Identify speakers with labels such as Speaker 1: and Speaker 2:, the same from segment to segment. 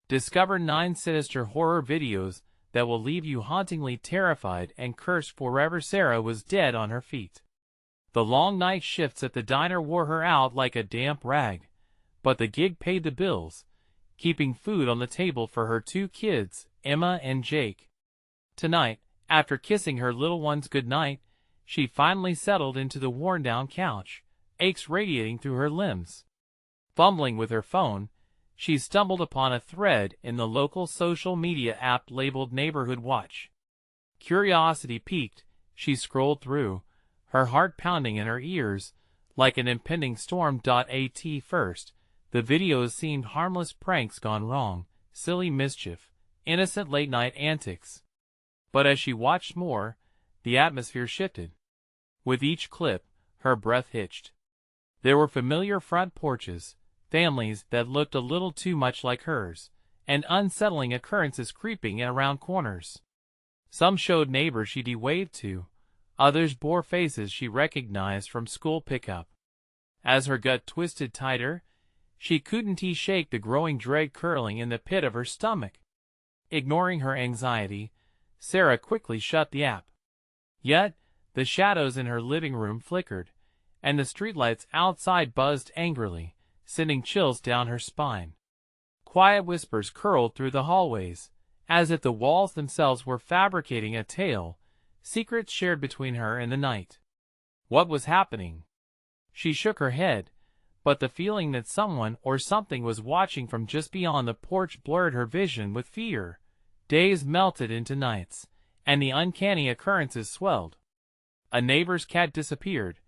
Speaker 1: Discover 9 sinister horror videos that will leave you hauntingly terrified and cursed forever. Sarah was dead on her feet. The long night shifts at the diner wore her out like a damp rag, but the gig paid the bills, keeping food on the table for her 2 kids, Emma and Jake. Tonight, after kissing her little ones goodnight, she finally settled into the worn-down couch, aches radiating through her limbs. Fumbling with her phone, she stumbled upon a thread in the local social media app labeled Neighborhood Watch. Curiosity piqued, she scrolled through, her heart pounding in her ears like an impending storm. At first, the videos seemed harmless pranks gone wrong, silly mischief, innocent late-night antics. But as she watched more, the atmosphere shifted. With each clip, her breath hitched. There were familiar front porches, families that looked a little too much like hers, and unsettling occurrences creeping around corners. Some showed neighbors she'd waved to, others bore faces she recognized from school pickup. As her gut twisted tighter, she couldn't shake the growing dread curling in the pit of her stomach. Ignoring her anxiety, Sarah quickly shut the app. Yet, the shadows in her living room flickered, and the streetlights outside buzzed angrily, sending chills down her spine. Quiet whispers curled through the hallways, as if the walls themselves were fabricating a tale, secrets shared between her and the night. What was happening? She shook her head, but the feeling that someone or something was watching from just beyond the porch blurred her vision with fear. Days melted into nights, and the uncanny occurrences swelled. A neighbor's cat disappeared,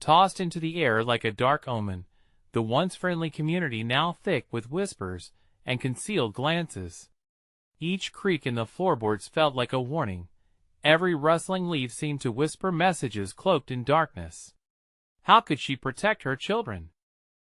Speaker 1: tossed into the air like a dark omen, the once friendly community now thick with whispers and concealed glances. Each creak in the floorboards felt like a warning. Every rustling leaf seemed to whisper messages cloaked in darkness. How could she protect her children?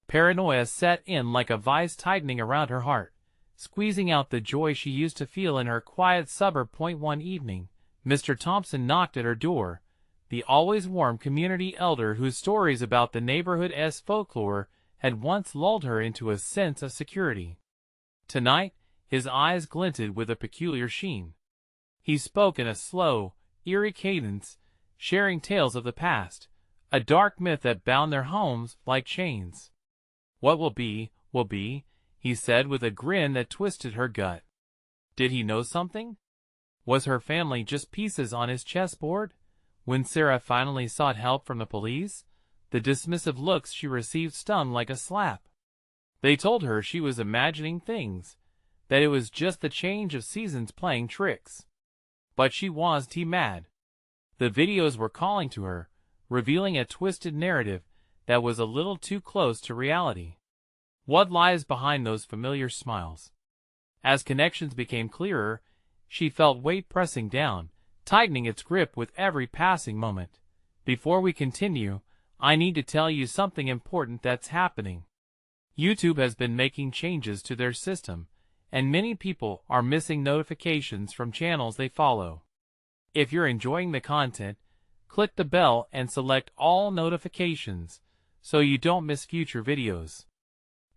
Speaker 1: Paranoia set in like a vice tightening around her heart, squeezing out the joy she used to feel in her quiet suburb. One evening, Mr. Thompson knocked at her door, the always warm community elder whose stories about the neighborhood's folklore had once lulled her into a sense of security. Tonight, his eyes glinted with a peculiar sheen. He spoke in a slow, eerie cadence, sharing tales of the past, a dark myth that bound their homes like chains. "What will be, he said with a grin that twisted her gut. Did he know something? Was her family just pieces on his chessboard? When Sarah finally sought help from the police, the dismissive looks she received stung like a slap. They told her she was imagining things, that it was just the change of seasons playing tricks. But she wasn't mad. The videos were calling to her, revealing a twisted narrative that was a little too close to reality. What lies behind those familiar smiles? As connections became clearer, she felt weight pressing down, tightening its grip with every passing moment. Before we continue, I need to tell you something important that's happening. YouTube has been making changes to their system, and many people are missing notifications from channels they follow. If you're enjoying the content, click the bell and select all notifications so you don't miss future videos.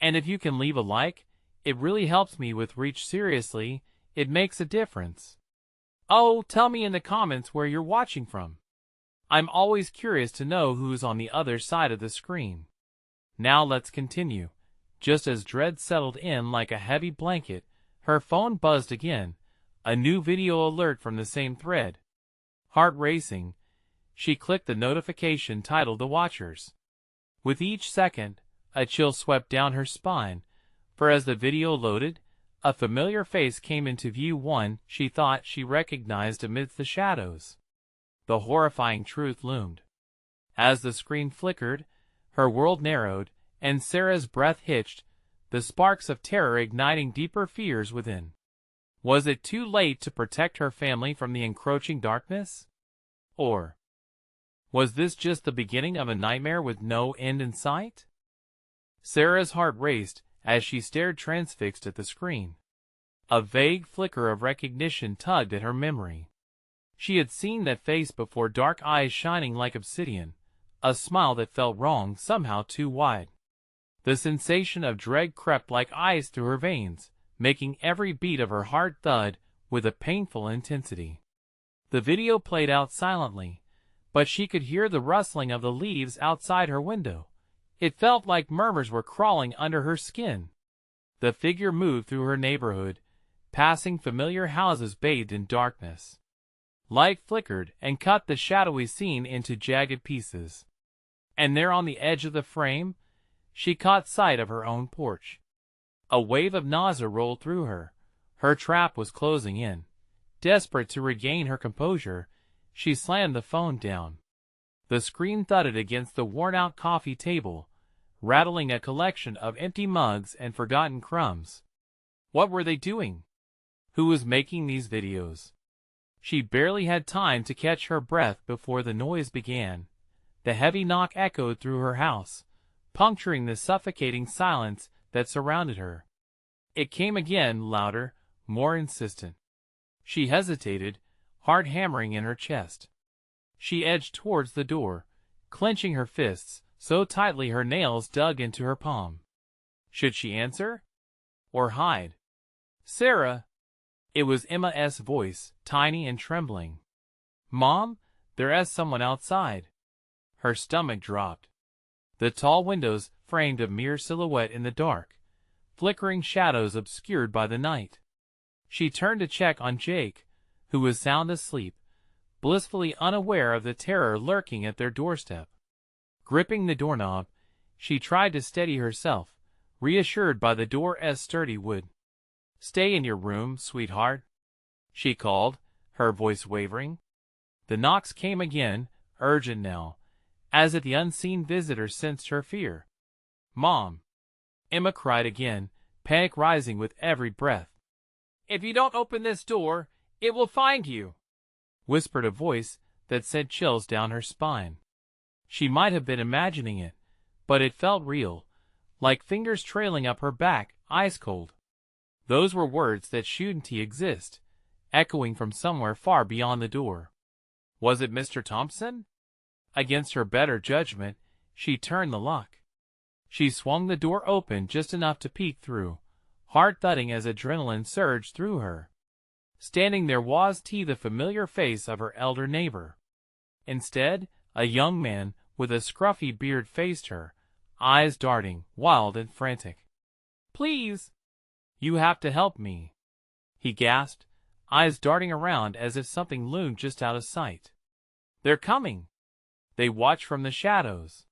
Speaker 1: And if you can leave a like, it really helps me with reach. Seriously, it makes a difference. Oh, tell me in the comments where you're watching from. I'm always curious to know who's on the other side of the screen. Now let's continue. Just as dread settled in like a heavy blanket, her phone buzzed again, a new video alert from the same thread. Heart racing, she clicked the notification titled The Watchers. With each second, a chill swept down her spine, for as the video loaded, a familiar face came into view, one she thought she recognized amidst the shadows. The horrifying truth loomed. As the screen flickered, her world narrowed, and Sarah's breath hitched, the sparks of terror igniting deeper fears within. Was it too late to protect her family from the encroaching darkness? Or was this just the beginning of a nightmare with no end in sight? Sarah's heart raced as she stared transfixed at the screen. A vague flicker of recognition tugged at her memory. She had seen that face before, dark eyes shining like obsidian, a smile that felt wrong, somehow too wide. The sensation of dread crept like ice through her veins, making every beat of her heart thud with a painful intensity. The video played out silently, but she could hear the rustling of the leaves outside her window. It felt like murmurs were crawling under her skin. The figure moved through her neighborhood, passing familiar houses bathed in darkness. Light flickered and cut the shadowy scene into jagged pieces. And there on the edge of the frame, she caught sight of her own porch. A wave of nausea rolled through her. Her trap was closing in. Desperate to regain her composure, she slammed the phone down. The screen thudded against the worn-out coffee table, rattling a collection of empty mugs and forgotten crumbs. What were they doing? Who was making these videos? She barely had time to catch her breath before the noise began. The heavy knock echoed through her house, puncturing the suffocating silence that surrounded her. It came again, louder, more insistent. She hesitated, heart hammering in her chest. She edged towards the door, clenching her fists so tightly her nails dug into her palm. Should she answer? Or hide? "Sarah!" It was Emma's voice, tiny and trembling. "Mom, there's someone outside." Her stomach dropped. The tall windows framed a mere silhouette in the dark, flickering shadows obscured by the night. She turned to check on Jake, who was sound asleep, blissfully unaware of the terror lurking at their doorstep. Gripping the doorknob, she tried to steady herself, reassured by the door's sturdy wood. "Stay in your room, sweetheart," she called, her voice wavering. The knocks came again, urgent now, as if the unseen visitor sensed her fear. "Mom!" Emma cried again, panic rising with every breath. "If you don't open this door, it will find you," whispered a voice that sent chills down her spine. She might have been imagining it, but it felt real, like fingers trailing up her back, ice cold. Those were words that shouldn't exist, echoing from somewhere far beyond the door. Was it Mr. Thompson? Against her better judgment, she turned the lock. She swung the door open just enough to peek through, heart thudding as adrenaline surged through her. Standing there was the familiar face of her elder neighbor. Instead, a young man with a scruffy beard faced her, eyes darting, wild and frantic. "Please! You have to help me," he gasped, eyes darting around as if something loomed just out of sight. "They're coming!" They watched from the shadows.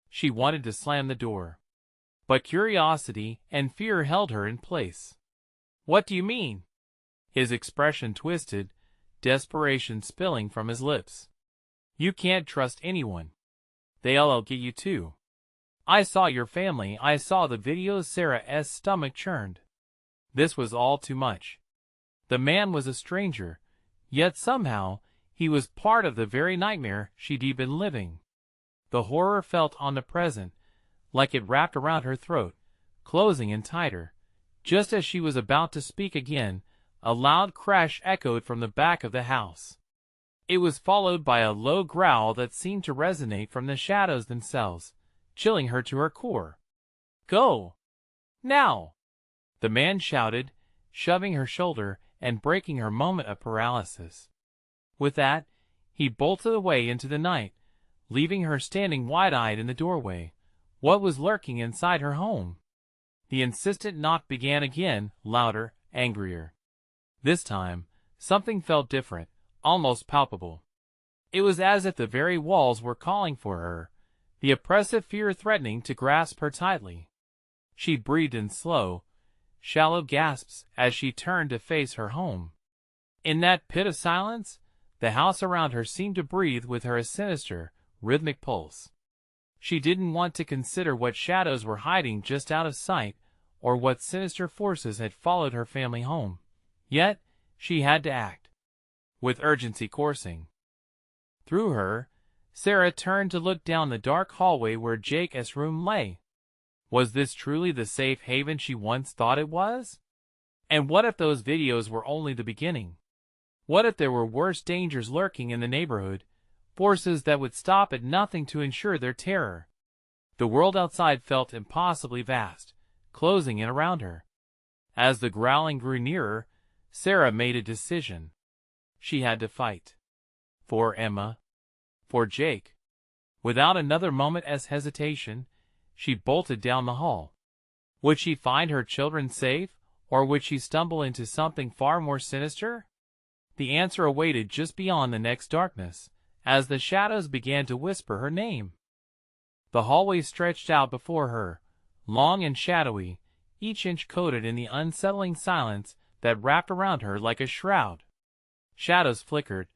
Speaker 1: She wanted to slam the door, but curiosity and fear held her in place. "What do you mean?" His expression twisted, desperation spilling from his lips. "You can't trust anyone. They'll get you too. I saw your family, I saw the videos." Sarah's stomach churned. This was all too much. The man was a stranger, yet somehow he was part of the very nightmare she'd been living. The horror felt omnipresent, like it wrapped around her throat, closing in tighter. Just as she was about to speak again, a loud crash echoed from the back of the house. It was followed by a low growl that seemed to resonate from the shadows themselves, chilling her to her core. "Go! Now!" the man shouted, shoving her shoulder and breaking her moment of paralysis. With that, he bolted away into the night, leaving her standing wide-eyed in the doorway. What was lurking inside her home? The insistent knock began again, louder, angrier. This time, something felt different, almost palpable. It was as if the very walls were calling for her, the oppressive fear threatening to grasp her tightly. She breathed in slow, shallow gasps as she turned to face her home. In that pit of silence, the house around her seemed to breathe with her a sinister, rhythmic pulse. She didn't want to consider what shadows were hiding just out of sight, or what sinister forces had followed her family home. Yet, she had to act. With urgency coursing through her, Sarah turned to look down the dark hallway where Jake's room lay. Was this truly the safe haven she once thought it was? And what if those videos were only the beginning? What if there were worse dangers lurking in the neighborhood, forces that would stop at nothing to ensure their terror? The world outside felt impossibly vast, closing in around her. As the growling grew nearer, Sarah made a decision. She had to fight. For Emma. For Jake. Without another moment's hesitation, she bolted down the hall. Would she find her children safe, or would she stumble into something far more sinister? The answer awaited just beyond the next darkness, as the shadows began to whisper her name. The hallway stretched out before her, long and shadowy, each inch coated in the unsettling silence that wrapped around her like a shroud. Shadows flickered,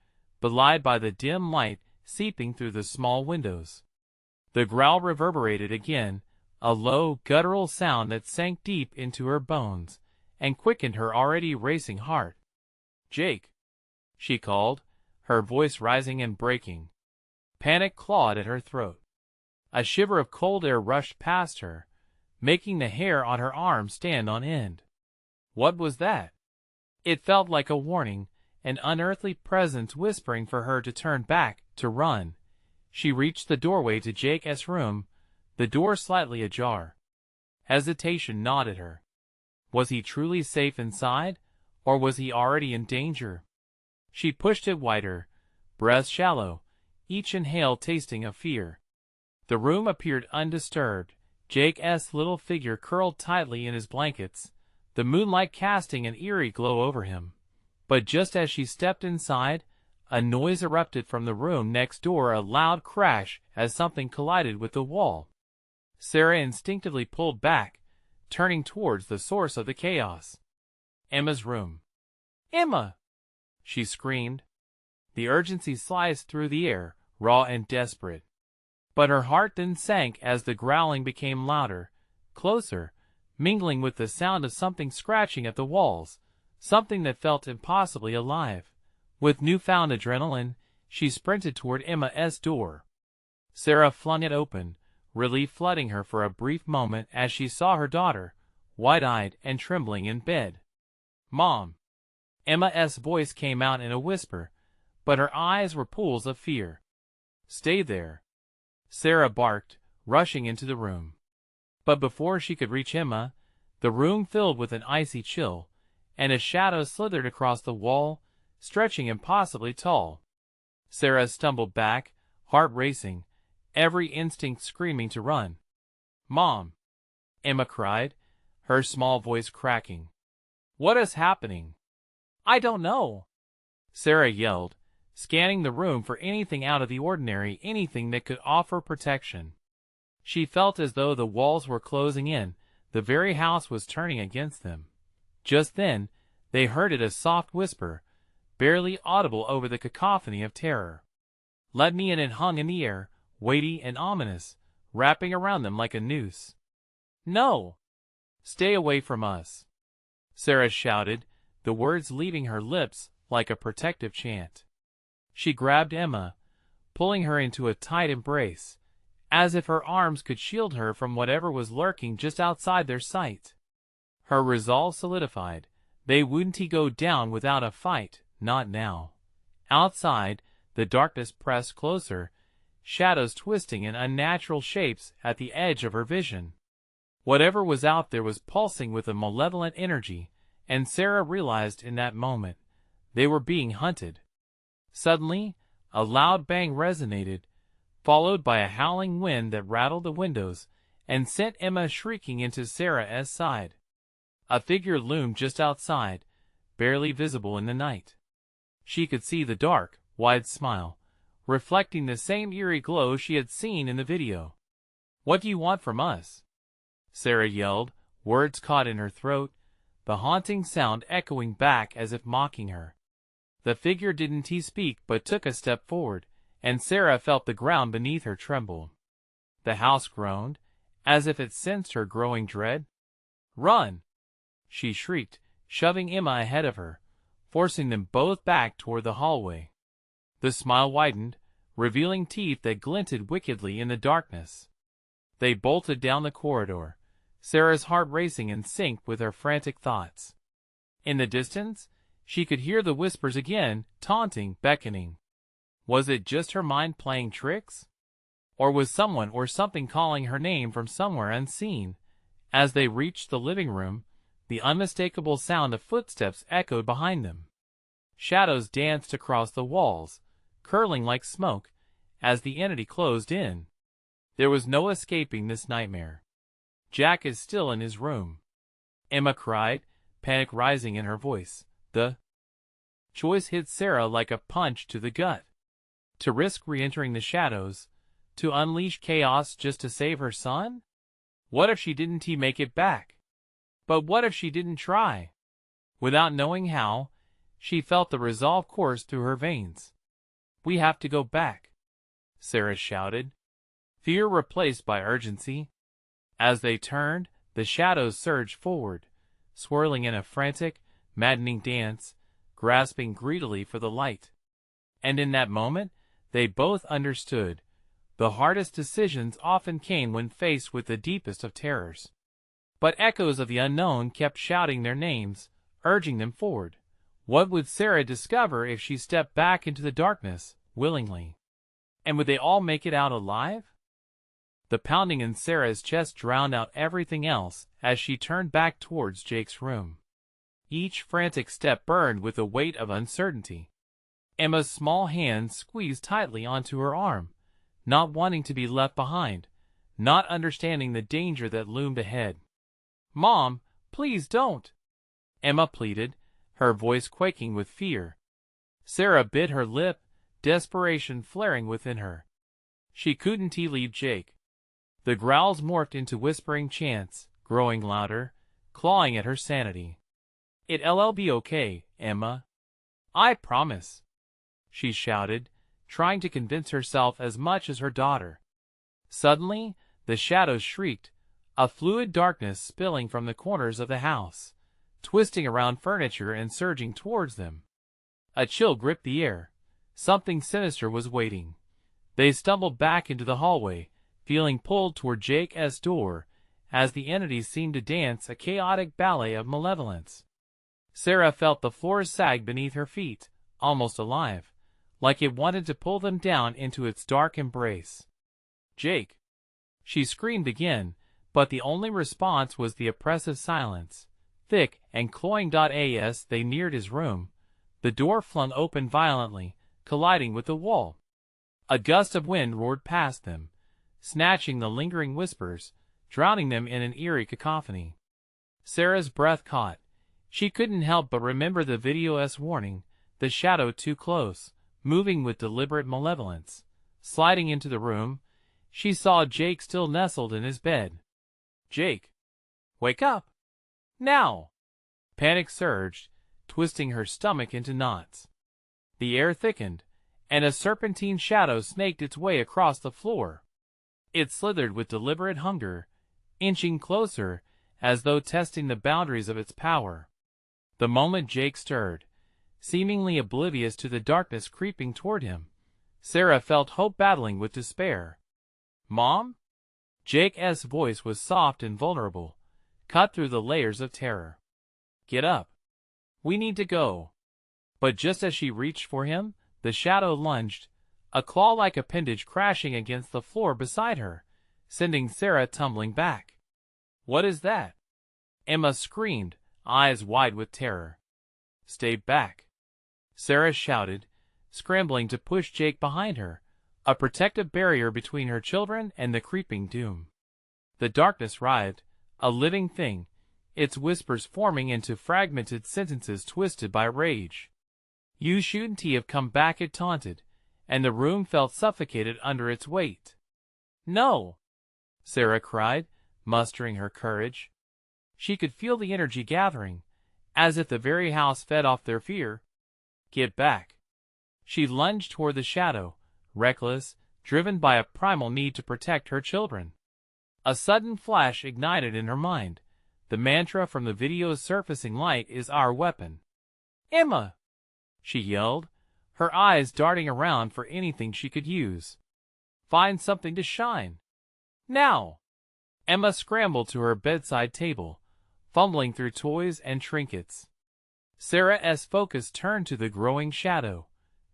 Speaker 1: belied by the dim light seeping through the small windows. The growl reverberated again, a low, guttural sound that sank deep into her bones and quickened her already racing heart. "Jake," she called, her voice rising and breaking. Panic clawed at her throat. A shiver of cold air rushed past her, making the hair on her arm stand on end. What was that? It felt like a warning, an unearthly presence whispering for her to turn back, to run. She reached the doorway to Jake's room, the door slightly ajar. Hesitation gnawed at her. Was he truly safe inside, or was he already in danger? She pushed it wider, breath shallow, each inhale tasting of fear. The room appeared undisturbed, Jake's little figure curled tightly in his blankets, the moonlight casting an eerie glow over him. But just as she stepped inside, a noise erupted from the room next door, a loud crash as something collided with the wall. Sarah instinctively pulled back, turning towards the source of the chaos. Emma's room. "Emma!" she screamed. The urgency sliced through the air, raw and desperate. But her heart then sank as the growling became louder, closer, mingling with the sound of something scratching at the walls, something that felt impossibly alive. With newfound adrenaline, she sprinted toward Emma's door. Sarah flung it open, relief flooding her for a brief moment as she saw her daughter, wide-eyed and trembling in bed. "Mom!" Emma's voice came out in a whisper, but her eyes were pools of fear. "Stay there," Sarah barked, rushing into the room. But before she could reach Emma, the room filled with an icy chill, and a shadow slithered across the wall, stretching impossibly tall. Sarah stumbled back, heart racing, every instinct screaming to run. "Mom!" Emma cried, her small voice cracking. "What is happening?" "I don't know," Sarah yelled, scanning the room for anything out of the ordinary, anything that could offer protection. She felt as though the walls were closing in, the very house was turning against them. Just then, they heard a soft whisper, barely audible over the cacophony of terror. "Let me in!" It hung in the air, weighty and ominous, wrapping around them like a noose. "No! Stay away from us!" Sarah shouted, the words leaving her lips like a protective chant. She grabbed Emma, pulling her into a tight embrace, as if her arms could shield her from whatever was lurking just outside their sight. Her resolve solidified. They wouldn't go down without a fight, not now. Outside, the darkness pressed closer, shadows twisting in unnatural shapes at the edge of her vision. Whatever was out there was pulsing with a malevolent energy, and Sarah realized in that moment they were being hunted. Suddenly, a loud bang resonated, followed by a howling wind that rattled the windows and sent Emma shrieking into Sarah's side. A figure loomed just outside, barely visible in the night. She could see the dark, wide smile, reflecting the same eerie glow she had seen in the video. "What do you want from us?" Sarah yelled, words caught in her throat, the haunting sound echoing back as if mocking her. The figure didn't speak but took a step forward, and Sarah felt the ground beneath her tremble. The house groaned, as if it sensed her growing dread. "Run!" she shrieked, shoving Emma ahead of her, forcing them both back toward the hallway. The smile widened, revealing teeth that glinted wickedly in the darkness. They bolted down the corridor, Sarah's heart racing in sync with her frantic thoughts. In the distance, she could hear the whispers again, taunting, beckoning. Was it just her mind playing tricks? Or was someone or something calling her name from somewhere unseen? As they reached the living room, The unmistakable sound of footsteps echoed behind them. Shadows danced across the walls, curling like smoke, as the entity closed in. There was no escaping this nightmare. "Jack is still in his room," Emma cried, panic rising in her voice. The choice hit Sarah like a punch to the gut. To risk re-entering the shadows, to unleash chaos just to save her son? What if she didn't make it back? But what if she didn't try? Without knowing how, she felt the resolve course through her veins. "We have to go back," Sarah shouted, fear replaced by urgency. As they turned, the shadows surged forward, swirling in a frantic, maddening dance, grasping greedily for the light. And in that moment, they both understood. The hardest decisions often came when faced with the deepest of terrors. But echoes of the unknown kept shouting their names, urging them forward. What would Sarah discover if she stepped back into the darkness, willingly? And would they all make it out alive? The pounding in Sarah's chest drowned out everything else as she turned back towards Jake's room. Each frantic step burned with the weight of uncertainty. Emma's small hand squeezed tightly onto her arm, not wanting to be left behind, not understanding the danger that loomed ahead. "Mom, please don't," Emma pleaded, her voice quaking with fear. Sarah bit her lip, desperation flaring within her. She couldn't leave Jake. The growls morphed into whispering chants, growing louder, clawing at her sanity. "It'll be okay, Emma. I promise," she shouted, trying to convince herself as much as her daughter. Suddenly, the shadows shrieked, a fluid darkness spilling from the corners of the house, twisting around furniture and surging towards them. A chill gripped the air. Something sinister was waiting. They stumbled back into the hallway, feeling pulled toward Jake's door, as the entities seemed to dance a chaotic ballet of malevolence. Sarah felt the floor sag beneath her feet, almost alive, like it wanted to pull them down into its dark embrace. "Jake!" She screamed again, but the only response was the oppressive silence, thick and cloying. As they neared his room, the door flung open violently, colliding with the wall. A gust of wind roared past them, snatching the lingering whispers, drowning them in an eerie cacophony. Sarah's breath caught. She couldn't help but remember the video's warning, the shadow too close, moving with deliberate malevolence. Sliding into the room, she saw Jake still nestled in his bed. "Jake! Wake up! Now!" Panic surged, twisting her stomach into knots. The air thickened, and a serpentine shadow snaked its way across the floor. It slithered with deliberate hunger, inching closer, as though testing the boundaries of its power. The moment Jake stirred, seemingly oblivious to the darkness creeping toward him, Sarah felt hope battling with despair. "Mom?" Jake's voice was soft and vulnerable, cut through the layers of terror. "Get up. We need to go." But just as she reached for him, the shadow lunged, a claw-like appendage crashing against the floor beside her, sending Sarah tumbling back. "What is that?" Emma screamed, eyes wide with terror. "Stay back," Sarah shouted, scrambling to push Jake behind her, a protective barrier between her children and the creeping doom. The darkness writhed, a living thing, its whispers forming into fragmented sentences twisted by rage. "You shouldn't have come back," it taunted, and the room felt suffocated under its weight. "No!" Sarah cried, mustering her courage. She could feel the energy gathering, as if the very house fed off their fear. "Get back!" She lunged toward the shadow, reckless, driven by a primal need to protect her children. A sudden flash ignited in her mind, the mantra from the video's surfacing light is our weapon. "Emma!" she yelled, her eyes darting around for anything she could use. "Find something to shine. Now!" Emma scrambled to her bedside table, fumbling through toys and trinkets. Sarah's focus turned to the growing shadow,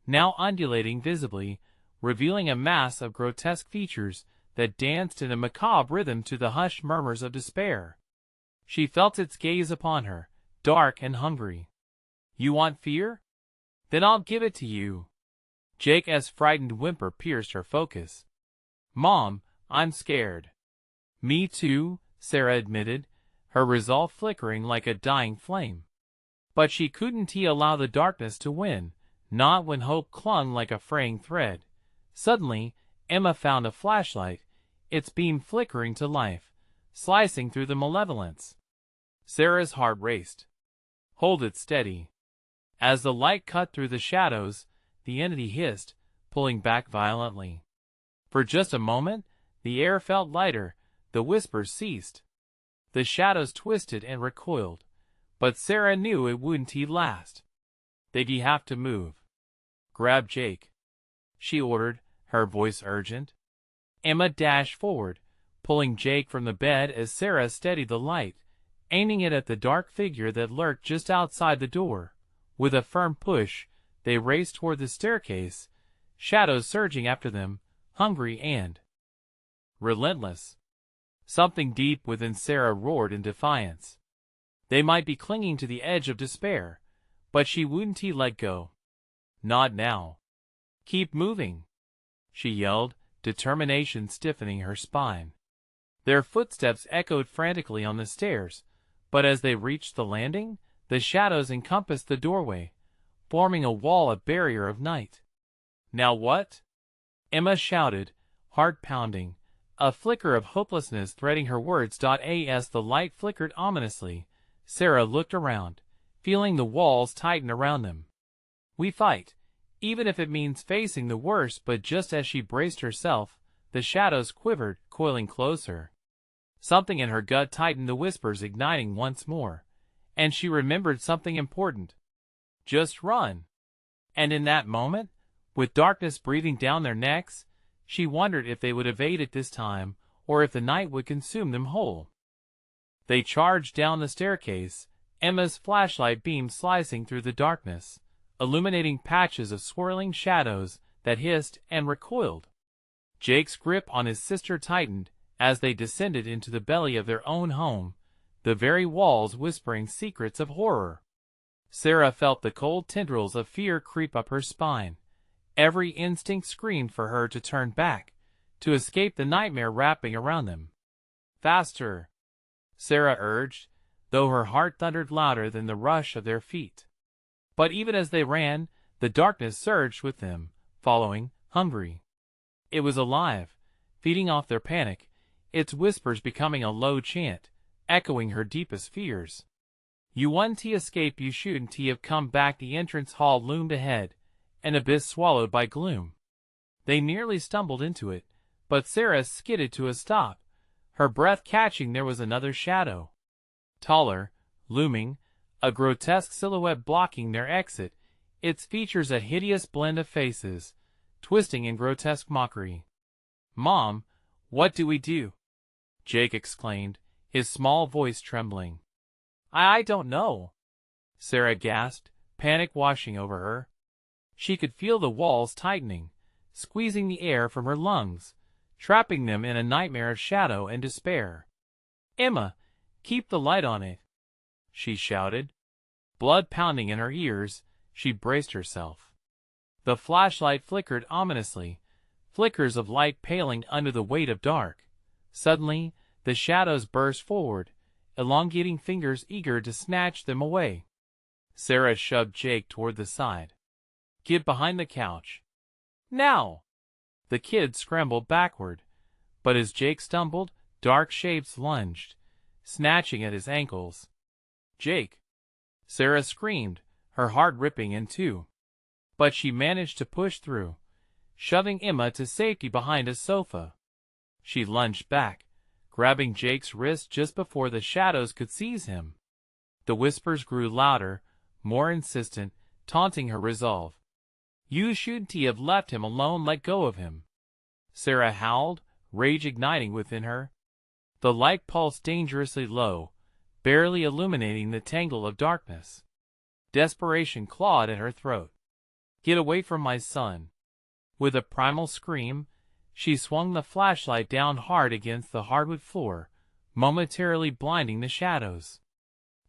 Speaker 1: now undulating visibly, revealing a mass of grotesque features that danced in a macabre rhythm to the hushed murmurs of despair. She felt its gaze upon her, dark and hungry. You want fear? Then I'll give it to you. Jake's frightened whimper pierced her focus. Mom, I'm scared. Me too, Sarah admitted, her resolve flickering like a dying flame. But she couldn't allow the darkness to win, not when hope clung like a fraying thread. Suddenly, Emma found a flashlight, its beam flickering to life, slicing through the malevolence. Sarah's heart raced. Hold it steady. As the light cut through the shadows, the entity hissed, pulling back violently. For just a moment, the air felt lighter, the whispers ceased. The shadows twisted and recoiled, but Sarah knew it wouldn't last. They'd have to move. Grab Jake, she ordered, her voice urgent. Emma dashed forward, pulling Jake from the bed as Sarah steadied the light, aiming it at the dark figure that lurked just outside the door. With a firm push, they raced toward the staircase, shadows surging after them, hungry and relentless. Something deep within Sarah roared in defiance. They might be clinging to the edge of despair, but she wouldn't let go. Not now. Keep moving, she yelled, determination stiffening her spine. Their footsteps echoed frantically on the stairs, but as they reached the landing, the shadows encompassed the doorway, forming a wall, a barrier of night. Now what? Emma shouted, heart pounding, a flicker of hopelessness threading her words. As the light flickered ominously, Sarah looked around, feeling the walls tighten around them. We fight, even if it means facing the worst. But just as she braced herself, the shadows quivered, coiling closer. Something in her gut tightened, the whispers igniting once more, and she remembered something important. Just run. And in that moment, with darkness breathing down their necks, she wondered if they would evade it this time, or if the night would consume them whole. They charged down the staircase, Emma's flashlight beam slicing through the darkness, illuminating patches of swirling shadows that hissed and recoiled. Jake's grip on his sister tightened as they descended into the belly of their own home, the very walls whispering secrets of horror. Sarah felt the cold tendrils of fear creep up her spine. Every instinct screamed for her to turn back, to escape the nightmare wrapping around them. Faster, Sarah urged, though her heart thundered louder than the rush of their feet. But even as they ran, the darkness surged with them, following, hungry. It was alive, feeding off their panic, its whispers becoming a low chant, echoing her deepest fears. You wouldn't escape, you shouldn't have come back. The entrance hall loomed ahead, an abyss swallowed by gloom. They nearly stumbled into it, but Sarah skidded to a stop, her breath catching. There was another shadow. Taller, looming, a grotesque silhouette blocking their exit, its features a hideous blend of faces, twisting in grotesque mockery. Mom, what do we do? Jake exclaimed, his small voice trembling. I don't know, Sarah gasped, panic washing over her. She could feel the walls tightening, squeezing the air from her lungs, trapping them in a nightmare of shadow and despair. Emma, keep the light on it, she shouted. Blood pounding in her ears, she braced herself. The flashlight flickered ominously, flickers of light paling under the weight of dark. Suddenly, the shadows burst forward, elongating fingers eager to snatch them away. Sarah shoved Jake toward the side. Get behind the couch. Now! The kid scrambled backward, but as Jake stumbled, dark shapes lunged, snatching at his ankles. Jake! Sarah screamed, her heart ripping in two. But she managed to push through, shoving Emma to safety behind a sofa. She lunged back, grabbing Jake's wrist just before the shadows could seize him. The whispers grew louder, more insistent, taunting her resolve. You shouldn't have left him alone. Let go of him. Sarah howled, rage igniting within her. The light pulsed dangerously low, barely illuminating the tangle of darkness. Desperation clawed at her throat. Get away from my son. With a primal scream, she swung the flashlight down hard against the hardwood floor, momentarily blinding the shadows.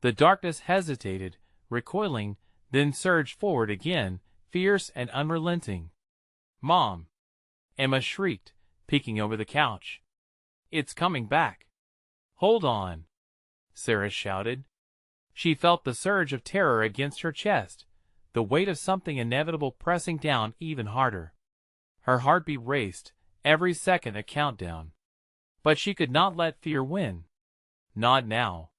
Speaker 1: The darkness hesitated, recoiling, then surged forward again, fierce and unrelenting. "Mom!" Emma shrieked, peeking over the couch. "It's coming back!" "Hold on!" Sarah shouted. She felt the surge of terror against her chest, the weight of something inevitable pressing down even harder. Her heartbeat raced, every second a countdown. But she could not let fear win. Not now.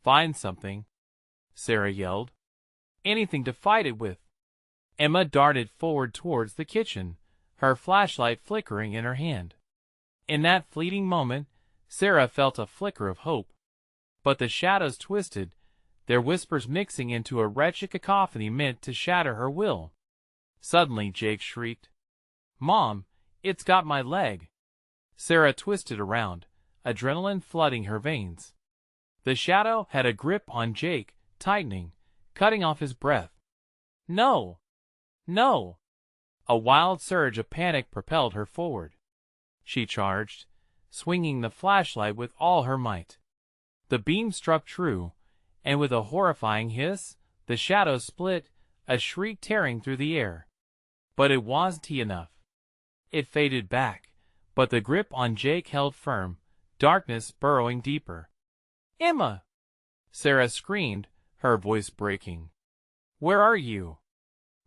Speaker 1: "Find something," Sarah yelled. "Anything to fight it with." Emma darted forward towards the kitchen, her flashlight flickering in her hand. In that fleeting moment, Sarah felt a flicker of hope. But the shadows twisted, their whispers mixing into a wretched cacophony meant to shatter her will. Suddenly Jake shrieked, "Mom, it's got my leg!" Sarah twisted around, adrenaline flooding her veins. The shadow had a grip on Jake, tightening, cutting off his breath. "No! No!" A wild surge of panic propelled her forward. She charged, swinging the flashlight with all her might. The beam struck true, and with a horrifying hiss, the shadow split, a shriek tearing through the air. But it wasn't enough. It faded back, but the grip on Jake held firm, darkness burrowing deeper. "Emma!" Sarah screamed, her voice breaking. "Where are you?"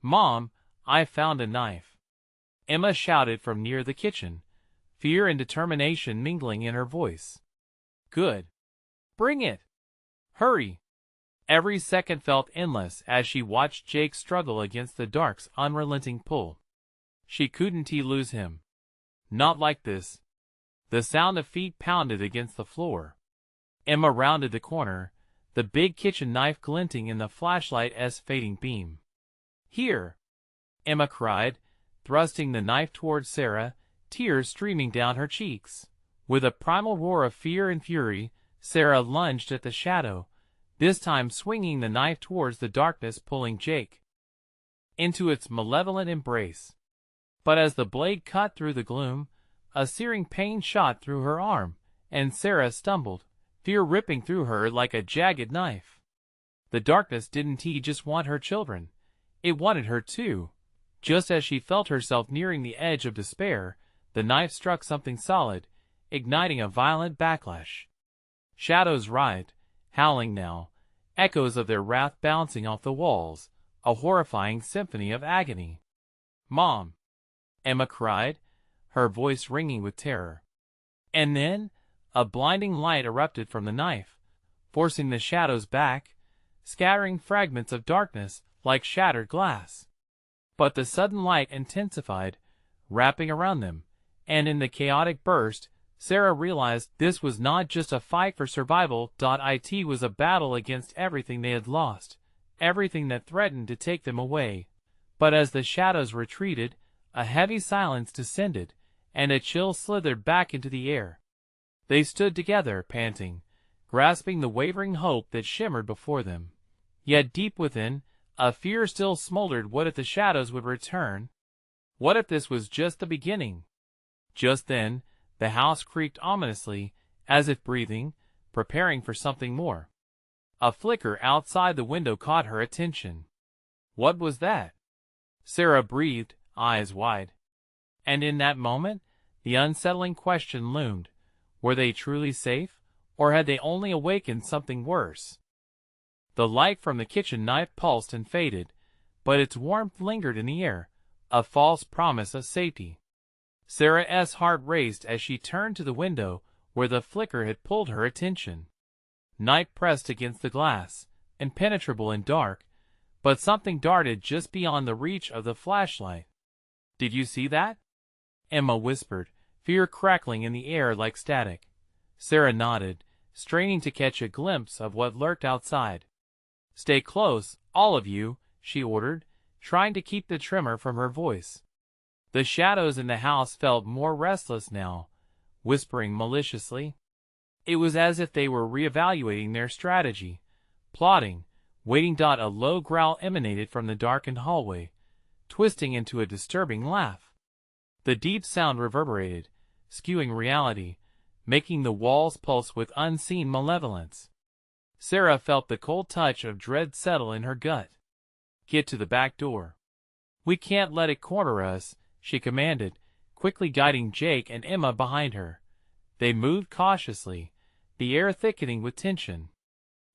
Speaker 1: "Mom, I found a knife," Emma shouted from near the kitchen, fear and determination mingling in her voice. "Good. Bring it. Hurry." Every second felt endless as she watched Jake struggle against the dark's unrelenting pull. She couldn't lose him. Not like this. The sound of feet pounded against the floor. Emma rounded the corner, the big kitchen knife glinting in the flashlight's fading beam. "Here!" Emma cried, thrusting the knife towards Sarah, tears streaming down her cheeks. With a primal roar of fear and fury, Sarah lunged at the shadow, this time swinging the knife towards the darkness, pulling Jake into its malevolent embrace. But as the blade cut through the gloom, a searing pain shot through her arm, and Sarah stumbled, fear ripping through her like a jagged knife. The darkness didn't just want her children. It wanted her too. Just as she felt herself nearing the edge of despair, the knife struck something solid, igniting a violent backlash. Shadows writhed, howling now, echoes of their wrath bouncing off the walls, a horrifying symphony of agony. "Mom!" Emma cried, her voice ringing with terror. And then, a blinding light erupted from the knife, forcing the shadows back, scattering fragments of darkness like shattered glass. But the sudden light intensified, wrapping around them, and in the chaotic burst, Sarah realized this was not just a fight for survival. It was a battle against everything they had lost, everything that threatened to take them away. But as the shadows retreated, a heavy silence descended, and a chill slithered back into the air. They stood together, panting, grasping the wavering hope that shimmered before them. Yet deep within, a fear still smoldered. What if the shadows would return? What if this was just the beginning? Just then, the house creaked ominously, as if breathing, preparing for something more. A flicker outside the window caught her attention. What was that? Sarah breathed, eyes wide. And in that moment, the unsettling question loomed. Were they truly safe, or had they only awakened something worse? The light from the kitchen knife pulsed and faded, but its warmth lingered in the air, a false promise of safety. Sarah's heart raced as she turned to the window where the flicker had pulled her attention. Night pressed against the glass, impenetrable and dark, but something darted just beyond the reach of the flashlight. "Did you see that?" Emma whispered, fear crackling in the air like static. Sarah nodded, straining to catch a glimpse of what lurked outside. "Stay close, all of you," she ordered, trying to keep the tremor from her voice. The shadows in the house felt more restless now, whispering maliciously. It was as if they were reevaluating their strategy, plotting, waiting. A low growl emanated from the darkened hallway, twisting into a disturbing laugh. The deep sound reverberated, skewing reality, making the walls pulse with unseen malevolence. Sarah felt the cold touch of dread settle in her gut. "Get to the back door. We can't let it corner us," she commanded, quickly guiding Jake and Emma behind her. They moved cautiously, the air thickening with tension.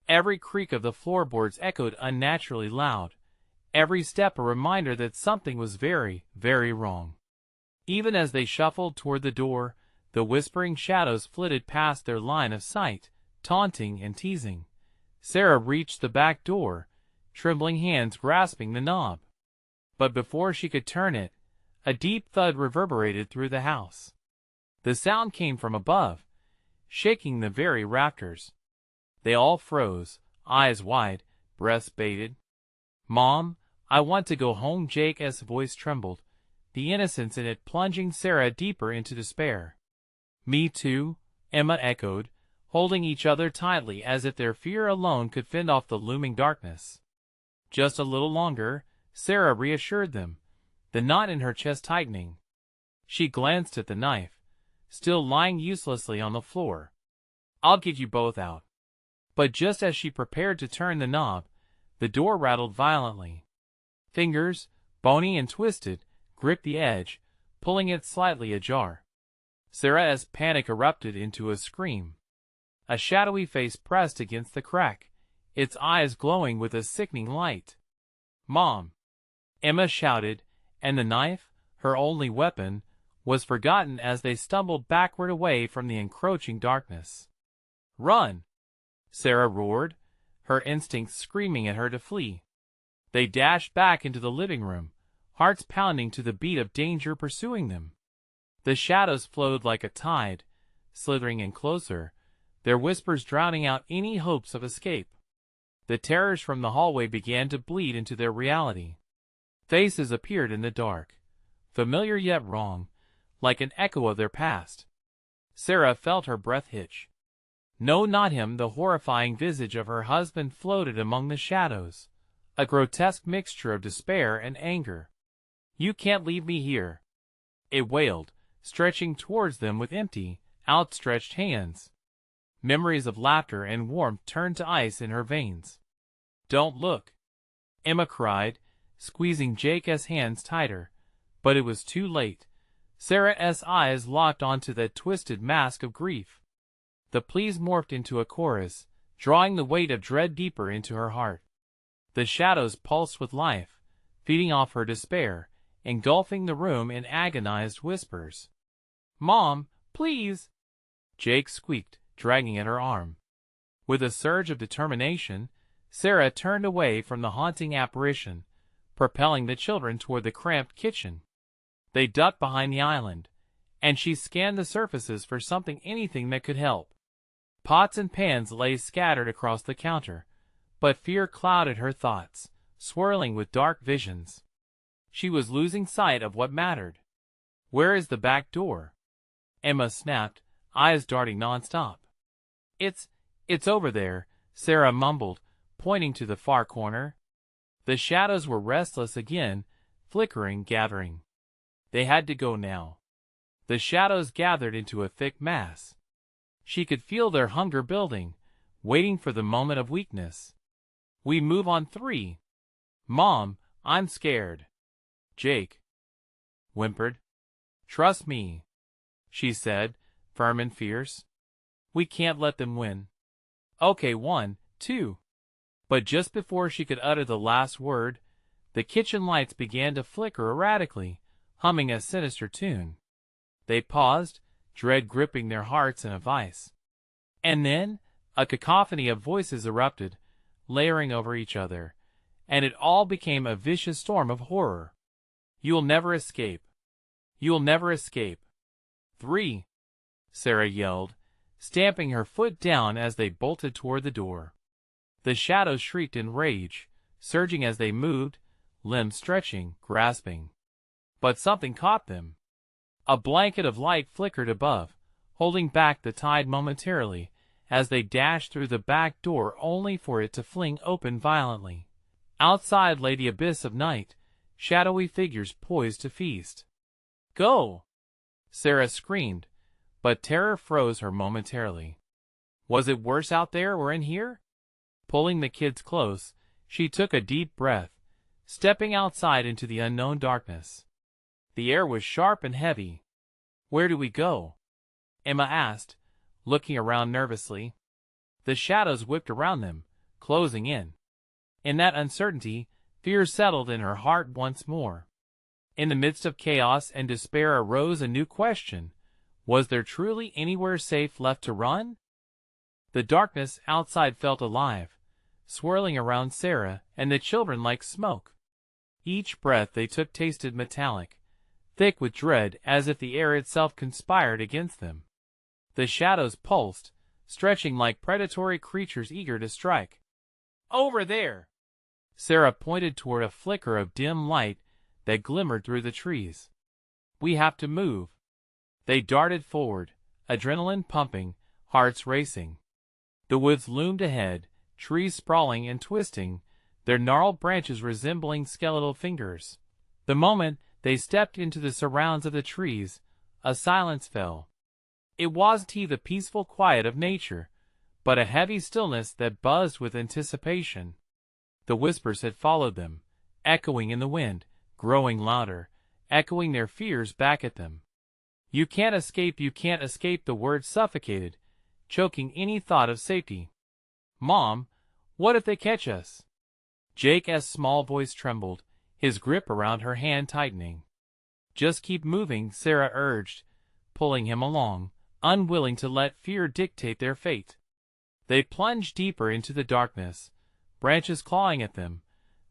Speaker 1: Every creak of the floorboards echoed unnaturally loud, every step a reminder that something was very, very wrong. Even as they shuffled toward the door, the whispering shadows flitted past their line of sight, taunting and teasing. Sarah reached the back door, trembling hands grasping the knob. But before she could turn it, a deep thud reverberated through the house. The sound came from above, shaking the very rafters. They all froze, eyes wide, breaths bated. "Mom, I want to go home." Jake's voice trembled, the innocence in it plunging Sarah deeper into despair. "Me too," Emma echoed, holding each other tightly as if their fear alone could fend off the looming darkness. "Just a little longer," Sarah reassured them, the knot in her chest tightening. She glanced at the knife, still lying uselessly on the floor. "I'll get you both out." But just as she prepared to turn the knob, the door rattled violently. Fingers, bony and twisted, gripped the edge, pulling it slightly ajar. Sarah's panic erupted into a scream. A shadowy face pressed against the crack, its eyes glowing with a sickening light. "Mom!" Emma shouted, and the knife, her only weapon, was forgotten as they stumbled backward away from the encroaching darkness. "Run!" Sarah roared, her instincts screaming at her to flee. They dashed back into the living room, hearts pounding to the beat of danger pursuing them. The shadows flowed like a tide, slithering in closer, their whispers drowning out any hopes of escape. The terrors from the hallway began to bleed into their reality. Faces appeared in the dark, familiar yet wrong, like an echo of their past. Sarah felt her breath hitch. No, not him. The horrifying visage of her husband floated among the shadows, a grotesque mixture of despair and anger. "You can't leave me here," it wailed, stretching towards them with empty, outstretched hands. Memories of laughter and warmth turned to ice in her veins. "Don't look," Emma cried, squeezing Jake's hands tighter, but it was too late. Sarah's eyes locked onto that twisted mask of grief. The pleas morphed into a chorus, drawing the weight of dread deeper into her heart. The shadows pulsed with life, feeding off her despair, engulfing the room in agonized whispers. "Mom, please!" Jake squeaked, dragging at her arm. With a surge of determination, Sarah turned away from the haunting apparition, propelling the children toward the cramped kitchen. They ducked behind the island, and she scanned the surfaces for anything that could help. Pots and pans lay scattered across the counter, but fear clouded her thoughts, swirling with dark visions. She was losing sight of what mattered. "Where is the back door?" Emma snapped, eyes darting nonstop. It's over there," Sarah mumbled, pointing to the far corner. The shadows were restless again, flickering, gathering. They had to go now. The shadows gathered into a thick mass. She could feel their hunger building, waiting for the moment of weakness. "We move on 3. Mom, I'm scared." Jake whimpered. "Trust me," she said, firm and fierce. "We can't let them win." "Okay, 1, 2. But just before she could utter the last word, the kitchen lights began to flicker erratically, humming a sinister tune. They paused, dread gripping their hearts in a vice. And then, a cacophony of voices erupted, layering over each other, and it all became a vicious storm of horror. "You'll never escape. You'll never escape." 3. Sarah yelled, stamping her foot down as they bolted toward the door. The shadows shrieked in rage, surging as they moved, limbs stretching, grasping. But something caught them. A blanket of light flickered above, holding back the tide momentarily, as they dashed through the back door only for it to fling open violently. Outside lay the abyss of night, shadowy figures poised to feast. "Go!" Sarah screamed, but terror froze her momentarily. Was it worse out there or in here? Pulling the kids close, she took a deep breath, stepping outside into the unknown darkness. The air was sharp and heavy. "Where do we go?" Emma asked, looking around nervously. The shadows whipped around them, closing in. In that uncertainty, fear settled in her heart once more. In the midst of chaos and despair arose a new question. Was there truly anywhere safe left to run? The darkness outside felt alive, swirling around Sarah and the children like smoke. Each breath they took tasted metallic, thick with dread, as if the air itself conspired against them. The shadows pulsed, stretching like predatory creatures eager to strike. "Over there!" Sarah pointed toward a flicker of dim light that glimmered through the trees. "We have to move." They darted forward, adrenaline pumping, hearts racing. The woods loomed ahead, trees sprawling and twisting, their gnarled branches resembling skeletal fingers. The moment they stepped into the surrounds of the trees, a silence fell. It wasn't the peaceful quiet of nature, but a heavy stillness that buzzed with anticipation. The whispers had followed them, echoing in the wind, growing louder, echoing their fears back at them. "You can't escape, you can't escape," the words suffocated, choking any thought of safety. "Mom, what if they catch us?" Jake's small voice trembled, his grip around her hand tightening. "Just keep moving," Sarah urged, pulling him along, unwilling to let fear dictate their fate. They plunged deeper into the darkness, branches clawing at them,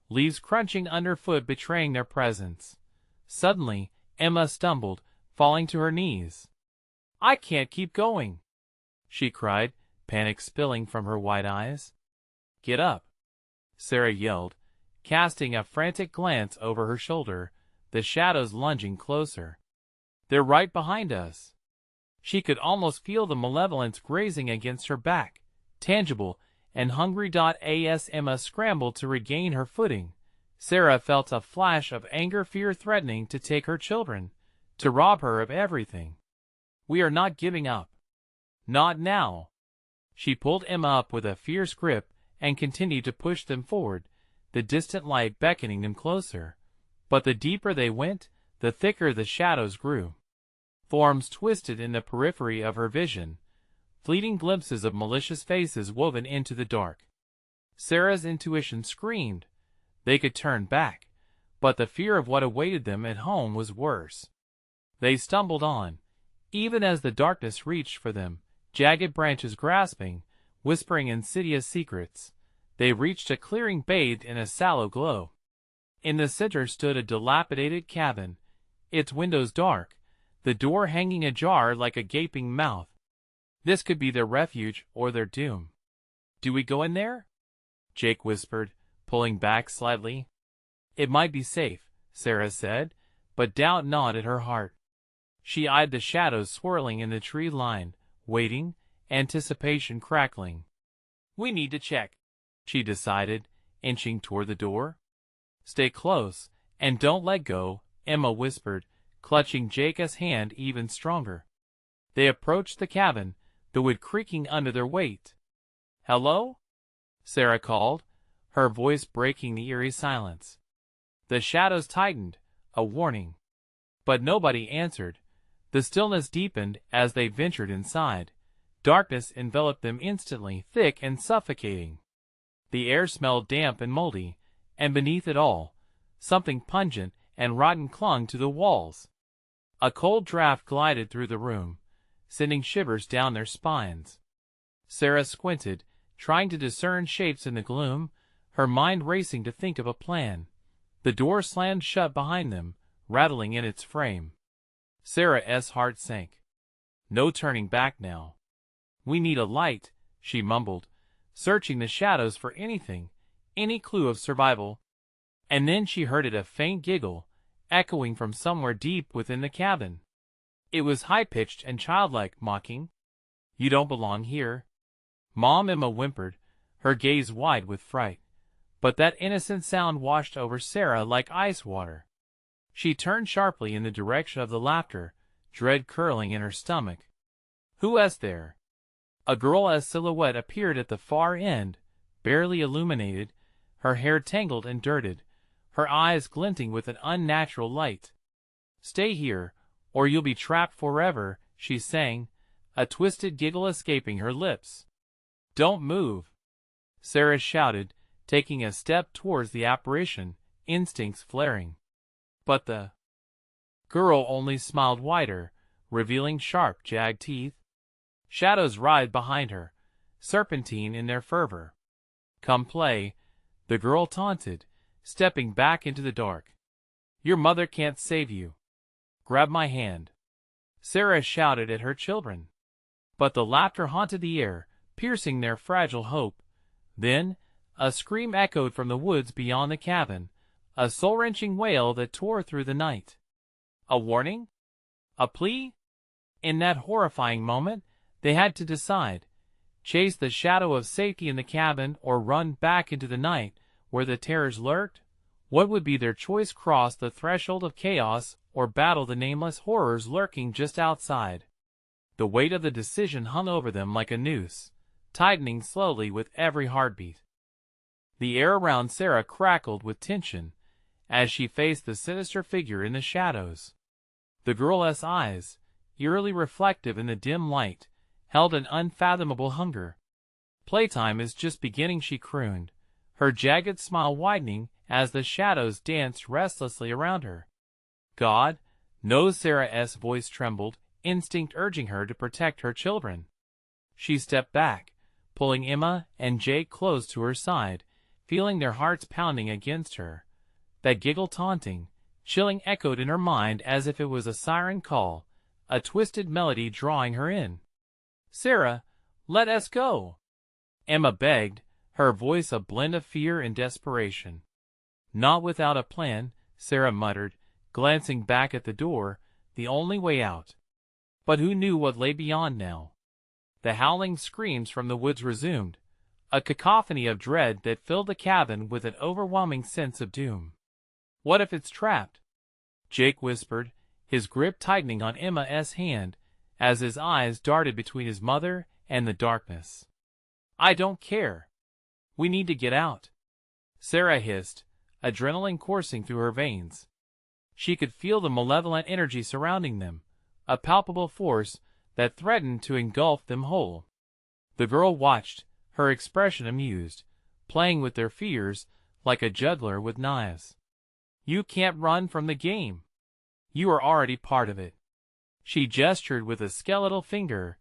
Speaker 1: leaves crunching underfoot betraying their presence. Suddenly, Emma stumbled, falling to her knees. "I can't keep going," she cried, panic spilling from her wide eyes. "Get up," Sarah yelled, casting a frantic glance over her shoulder, the shadows lunging closer. "They're right behind us." She could almost feel the malevolence grazing against her back, tangible and hungry. As Emma scrambled to regain her footing, Sarah felt a flash of anger, fear threatening to take her children, to rob her of everything. "We are not giving up. Not now." She pulled Emma up with a fierce grip and continued to push them forward, the distant light beckoning them closer. But the deeper they went, the thicker the shadows grew. Forms twisted in the periphery of her vision, fleeting glimpses of malicious faces woven into the dark. Sarah's intuition screamed. They could turn back, but the fear of what awaited them at home was worse. They stumbled on, even as the darkness reached for them, jagged branches grasping, whispering insidious secrets. They reached a clearing bathed in a sallow glow. In the center stood a dilapidated cabin, its windows dark, the door hanging ajar like a gaping mouth. This could be their refuge or their doom. "Do we go in there?" Jake whispered, pulling back slightly. "It might be safe," Sarah said, but doubt gnawed at her heart. She eyed the shadows swirling in the tree line, waiting, anticipation crackling. "We need to check," she decided, inching toward the door. "Stay close, and don't let go," Emma whispered, clutching Jake's hand even stronger. They approached the cabin, the wood creaking under their weight. "Hello?" Sarah called, her voice breaking the eerie silence. The shadows tightened, a warning. But nobody answered. The stillness deepened as they ventured inside. Darkness enveloped them instantly, thick and suffocating. The air smelled damp and moldy, and beneath it all, something pungent and rotten clung to the walls. A cold draft glided through the room, sending shivers down their spines. Sarah squinted, trying to discern shapes in the gloom, her mind racing to think of a plan. The door slammed shut behind them, rattling in its frame. Sarah's heart sank. No turning back now. "We need a light," she mumbled, searching the shadows for anything, any clue of survival. And then she heard a faint giggle, echoing from somewhere deep within the cabin. It was high-pitched and childlike, mocking. "You don't belong here." "Mom," Emma whimpered, her gaze wide with fright. But that innocent sound washed over Sarah like ice water. She turned sharply in the direction of the laughter, dread curling in her stomach. Who's there? A girl's silhouette appeared at the far end, barely illuminated, her hair tangled and dirted, her eyes glinting with an unnatural light. Stay here, or you'll be trapped forever, she sang, a twisted giggle escaping her lips. Don't move, Sarah shouted, taking a step towards the apparition, instincts flaring. But the girl only smiled wider, revealing sharp, jagged teeth. Shadows writhed behind her, serpentine in their fervor. Come play, the girl taunted, stepping back into the dark. Your mother can't save you. Grab my hand, Sarah shouted at her children. But the laughter haunted the air, piercing their fragile hope. Then, a scream echoed from the woods beyond the cabin, a soul-wrenching wail that tore through the night. A warning? A plea? In that horrifying moment, they had to decide: chase the shadow of safety in the cabin or run back into the night where the terrors lurked. What would be their choice? Cross the threshold of chaos or battle the nameless horrors lurking just outside? The weight of the decision hung over them like a noose, tightening slowly with every heartbeat. The air around Sarah crackled with tension as she faced the sinister figure in the shadows. The girl's eyes, eerily reflective in the dim light, held an unfathomable hunger. Playtime is just beginning, she crooned, her jagged smile widening as the shadows danced restlessly around her. God, no, Sarah's voice trembled, instinct urging her to protect her children. She stepped back, pulling Emma and Jake close to her side, feeling their hearts pounding against her. That giggle, taunting, chilling, echoed in her mind as if it was a siren call, a twisted melody drawing her in. Sarah, let us go, Emma begged, her voice a blend of fear and desperation. Not without a plan, Sarah muttered, glancing back at the door, the only way out. But who knew what lay beyond now? The howling screams from the woods resumed, a cacophony of dread that filled the cabin with an overwhelming sense of doom. What if it's trapped? Jake whispered, his grip tightening on Emma's hand as his eyes darted between his mother and the darkness. I don't care. We need to get out, Sarah hissed, adrenaline coursing through her veins. She could feel the malevolent energy surrounding them, a palpable force that threatened to engulf them whole. The girl watched, her expression amused, playing with their fears like a juggler with knives. You can't run from the game. You are already part of it. She gestured with a skeletal finger,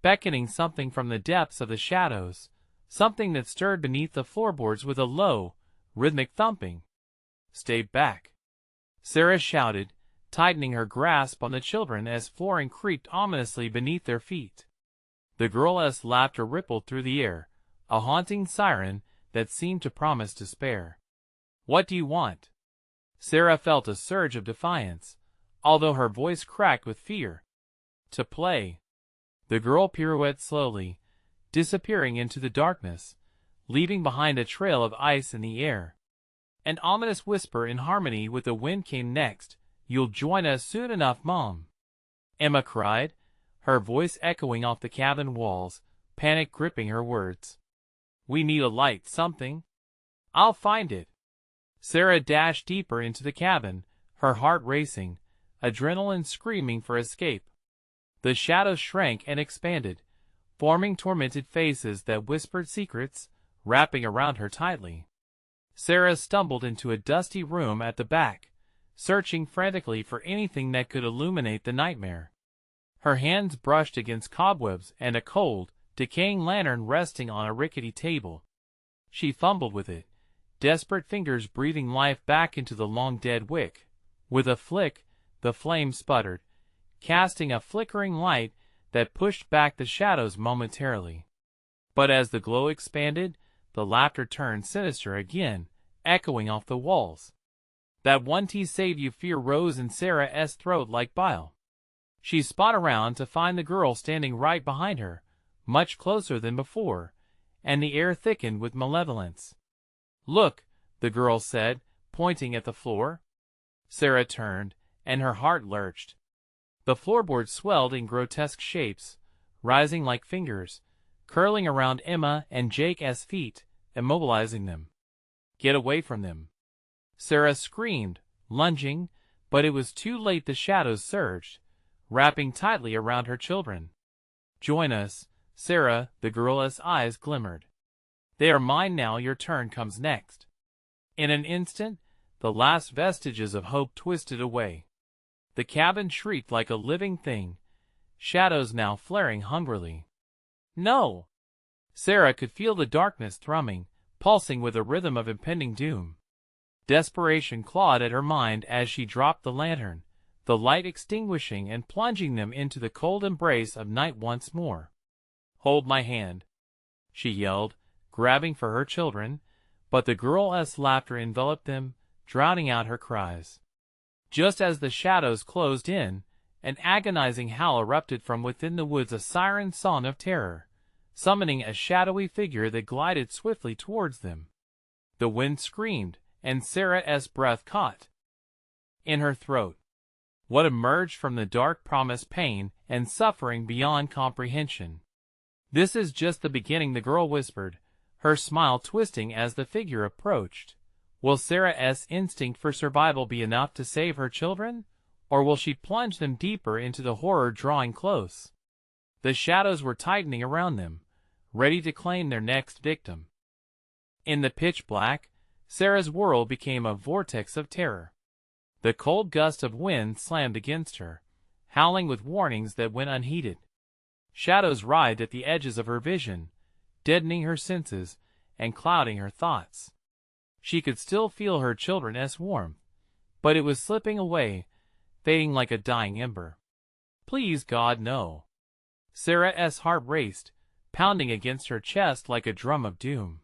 Speaker 1: beckoning something from the depths of the shadows, something that stirred beneath the floorboards with a low, rhythmic thumping. Stay back, Sarah shouted, tightening her grasp on the children as flooring creaked ominously beneath their feet. The girl's laughter rippled through the air, a haunting siren that seemed to promise despair. What do you want? Sarah felt a surge of defiance, although her voice cracked with fear. To play. The girl pirouetted slowly, disappearing into the darkness, leaving behind a trail of ice in the air. An ominous whisper in harmony with the wind came next. You'll join us soon enough, Mom, Emma cried, her voice echoing off the cabin walls, panic gripping her words. We need a light, something. I'll find it. Sarah dashed deeper into the cabin, her heart racing, adrenaline screaming for escape. The shadows shrank and expanded, forming tormented faces that whispered secrets, wrapping around her tightly. Sarah stumbled into a dusty room at the back, searching frantically for anything that could illuminate the nightmare. Her hands brushed against cobwebs and a cold, decaying lantern resting on a rickety table. She fumbled with it, desperate fingers breathing life back into the long-dead wick. With a flick, the flame sputtered, casting a flickering light that pushed back the shadows momentarily. But as the glow expanded, the laughter turned sinister again, echoing off the walls. That one T save you fear rose in Sarah's throat like bile. She spun around to find the girl standing right behind her, much closer than before, and the air thickened with malevolence. Look, the girl said, pointing at the floor. Sarah turned, and her heart lurched. The floorboards swelled in grotesque shapes, rising like fingers, curling around Emma and Jake's feet, immobilizing them. "Get away from them!" Sarah screamed, lunging, but it was too late. The shadows surged, wrapping tightly around her children. "Join us, Sarah," the girl's eyes glimmered. "They are mine now. Your turn comes next." In an instant, the last vestiges of hope twisted away. The cabin shrieked like a living thing, shadows now flaring hungrily. "No!" Sarah could feel the darkness thrumming, pulsing with a rhythm of impending doom. Desperation clawed at her mind as she dropped the lantern, the light extinguishing and plunging them into the cold embrace of night once more. "Hold my hand," she yelled, grabbing for her children, but the girl's laughter enveloped them, drowning out her cries. Just as the shadows closed in, an agonizing howl erupted from within the woods, a siren song of terror, summoning a shadowy figure that glided swiftly towards them. The wind screamed, and Sarah's breath caught in her throat. What emerged from the dark promised pain and suffering beyond comprehension. "This is just the beginning," the girl whispered, her smile twisting as the figure approached. Will Sarah's instinct for survival be enough to save her children, or will she plunge them deeper into the horror drawing close? The shadows were tightening around them, ready to claim their next victim. In the pitch black, Sarah's world became a vortex of terror. The cold gust of wind slammed against her, howling with warnings that went unheeded. Shadows writhed at the edges of her vision, deadening her senses and clouding her thoughts. She could still feel her children's warmth, but it was slipping away, fading like a dying ember. "Please, God, no!" Sarah's heart raced, pounding against her chest like a drum of doom.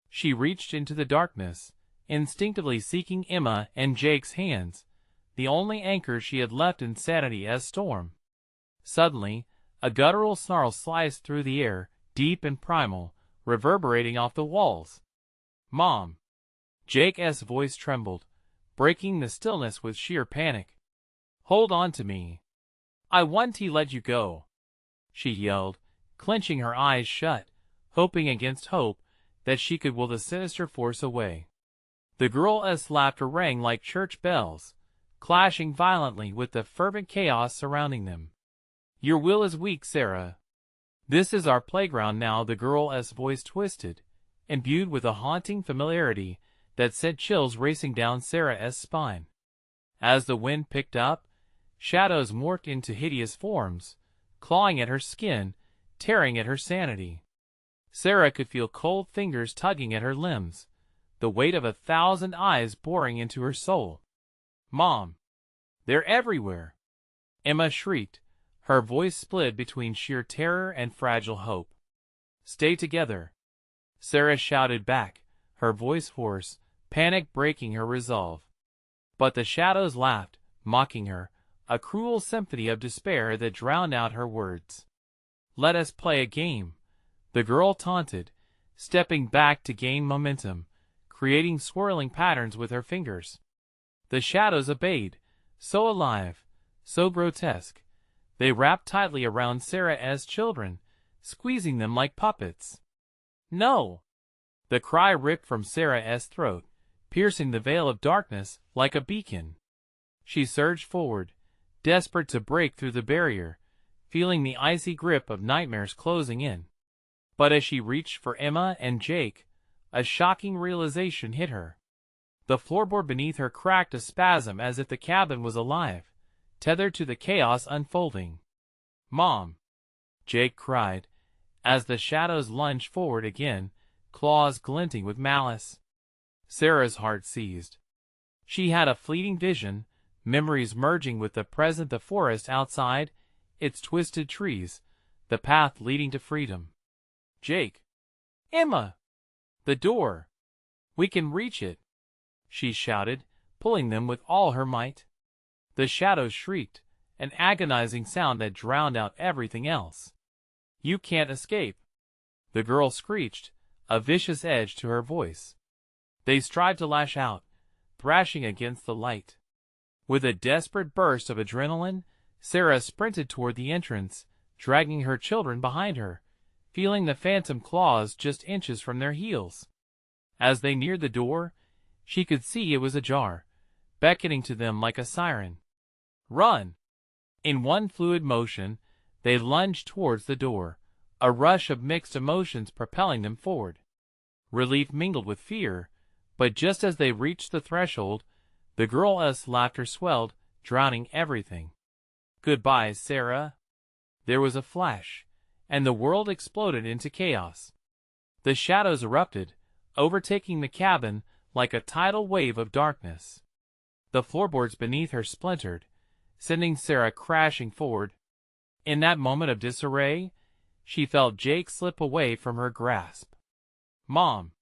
Speaker 1: She reached into the darkness, instinctively seeking Emma and Jake's hands, the only anchor she had left in sanity's storm. Suddenly, a guttural snarl sliced through the air, deep and primal, reverberating off the walls. "Mom!" Jake's voice trembled, breaking the stillness with sheer panic. "Hold on to me. I won't let you go," she yelled, clenching her eyes shut, hoping against hope that she could will the sinister force away. The girl's laughter rang like church bells, clashing violently with the fervent chaos surrounding them. "Your will is weak, Sarah. This is our playground now." The girl's voice twisted, imbued with a haunting familiarity that sent chills racing down Sarah's spine. As the wind picked up, shadows morphed into hideous forms, clawing at her skin, tearing at her sanity. Sarah could feel cold fingers tugging at her limbs, the weight of 1,000 eyes boring into her soul. "Mom! They're everywhere!" Emma shrieked, her voice split between sheer terror and fragile hope. "Stay together!" Sarah shouted back, her voice hoarse, panic breaking her resolve. But the shadows laughed, mocking her, a cruel symphony of despair that drowned out her words. "Let us play a game," the girl taunted, stepping back to gain momentum, creating swirling patterns with her fingers. The shadows obeyed, so alive, so grotesque. They wrapped tightly around Sarah's children, squeezing them like puppets. "No!" The cry ripped from Sarah's throat, piercing the veil of darkness like a beacon. She surged forward, desperate to break through the barrier, feeling the icy grip of nightmares closing in. But as she reached for Emma and Jake, a shocking realization hit her. The floorboard beneath her cracked a spasm as if the cabin was alive, tethered to the chaos unfolding. "Mom!" Jake cried, as the shadows lunged forward again, claws glinting with malice. Sarah's heart seized. She had a fleeting vision, memories merging with the present, the forest outside, its twisted trees, the path leading to freedom. "Jake! Emma! The door! We can reach it!" she shouted, pulling them with all her might. The shadows shrieked, an agonizing sound that drowned out everything else. "You can't escape!" the girl screeched, a vicious edge to her voice. They strived to lash out, thrashing against the light. With a desperate burst of adrenaline, Sarah sprinted toward the entrance, dragging her children behind her, feeling the phantom claws just inches from their heels. As they neared the door, she could see it was ajar, beckoning to them like a siren. "Run!" In one fluid motion, they lunged towards the door, a rush of mixed emotions propelling them forward. Relief mingled with fear, but just as they reached the threshold, the girl's laughter swelled, drowning everything. "Goodbye, Sarah." There was a flash, and the world exploded into chaos. The shadows erupted, overtaking the cabin like a tidal wave of darkness. The floorboards beneath her splintered, sending Sarah crashing forward. In that moment of disarray, she felt Jake slip away from her grasp. "Mom!"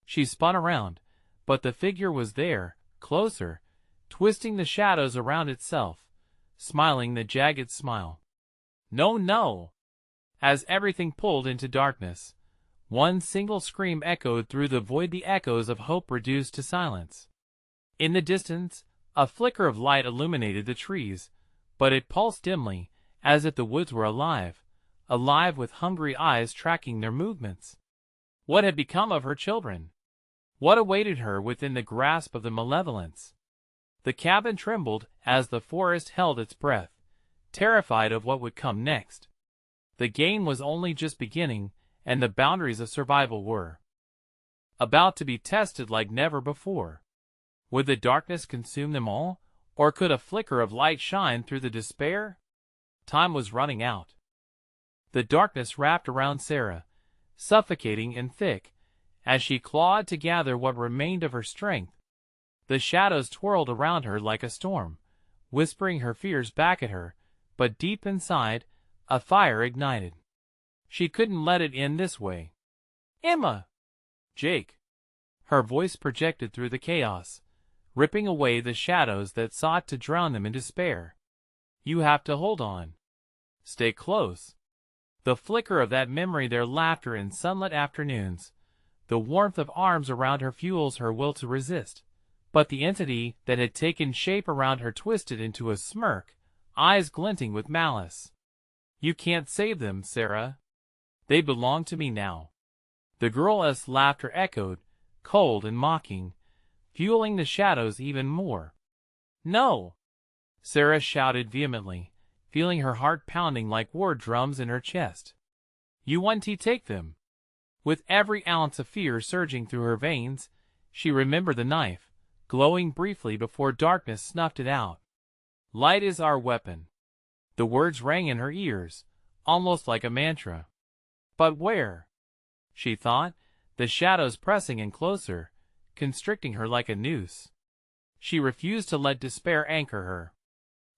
Speaker 1: She spun around, but the figure was there, closer, twisting the shadows around itself, smiling the jagged smile. "No, no!" As everything pulled into darkness, one single scream echoed through the void, the echoes of hope reduced to silence. In the distance, a flicker of light illuminated the trees, but it pulsed dimly, as if the woods were alive, alive with hungry eyes tracking their movements. What had become of her children? What awaited her within the grasp of the malevolence? The cabin trembled as the forest held its breath, terrified of what would come next. The game was only just beginning, and the boundaries of survival were about to be tested like never before. Would the darkness consume them all, or could a flicker of light shine through the despair? Time was running out. The darkness wrapped around Sarah, suffocating and thick, as she clawed to gather what remained of her strength. The shadows twirled around her like a storm, whispering her fears back at her, but deep inside, a fire ignited. She couldn't let it end this way. "Emma!" "Jake!" Her voice projected through the chaos, ripping away the shadows that sought to drown them in despair. "You have to hold on. Stay close." The flicker of that memory, their laughter in sunlit afternoons, the warmth of arms around her fuels her will to resist. But the entity that had taken shape around her twisted into a smirk, eyes glinting with malice. "You can't save them, Sarah. They belong to me now." The girl's laughter echoed, cold and mocking, fueling the shadows even more. "No!" Sarah shouted vehemently, feeling her heart pounding like war drums in her chest. "You want to take them?" With every ounce of fear surging through her veins, she remembered the knife, glowing briefly before darkness snuffed it out. "Light is our weapon." The words rang in her ears, almost like a mantra. But where? She thought, the shadows pressing in closer, constricting her like a noose. She refused to let despair anchor her.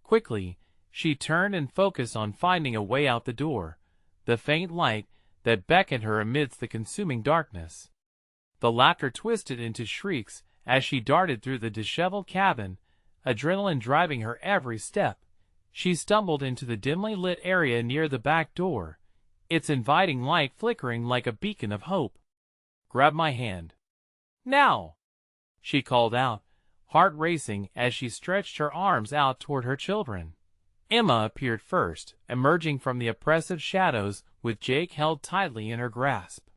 Speaker 1: Quickly, she turned and focused on finding a way out the door, the faint light that beckoned her amidst the consuming darkness. The laughter twisted into shrieks as she darted through the disheveled cabin, adrenaline driving her every step. She stumbled into the dimly lit area near the back door, its inviting light flickering like a beacon of hope. "Grab my hand. Now!" she called out, heart racing as she stretched her arms out toward her children. Emma appeared first, emerging from the oppressive shadows with Jake held tightly in her grasp.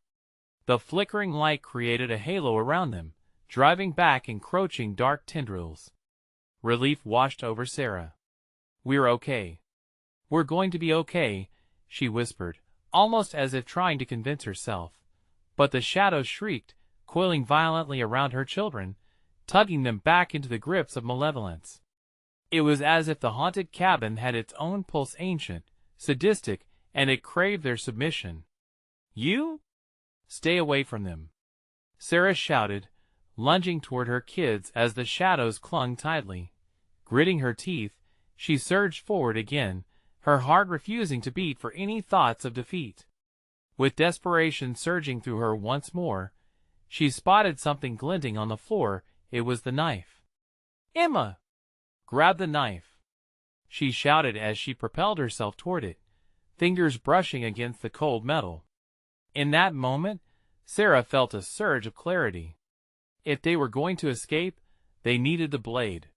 Speaker 1: The flickering light created a halo around them, driving back encroaching dark tendrils. Relief washed over Sarah. "We're okay. We're going to be okay," she whispered, almost as if trying to convince herself. But the shadows shrieked, coiling violently around her children, tugging them back into the grips of malevolence. It was as if the haunted cabin had its own pulse, ancient, sadistic, and it craved their submission. "You? Stay away from them," Sarah shouted, lunging toward her kids as the shadows clung tightly. Gritting her teeth, she surged forward again, her heart refusing to beat for any thoughts of defeat. With desperation surging through her once more, she spotted something glinting on the floor. It was the knife. "Emma! Grab the knife!" she shouted as she propelled herself toward it, fingers brushing against the cold metal. In that moment, Sarah felt a surge of clarity. If they were going to escape, they needed the blade.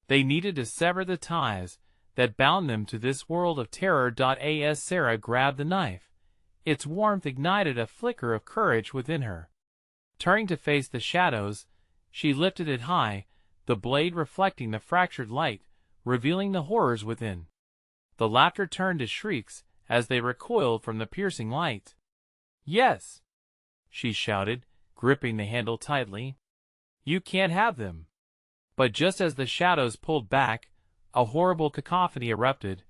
Speaker 1: They needed to sever the ties that bound them to this world of terror. As Sarah grabbed the knife, its warmth ignited a flicker of courage within her. Turning to face the shadows, she lifted it high, the blade reflecting the fractured light, revealing the horrors within. The laughter turned to shrieks as they recoiled from the piercing light. "Yes!" she shouted, gripping the handle tightly. "You can't have them!" But just as the shadows pulled back, a horrible cacophony erupted,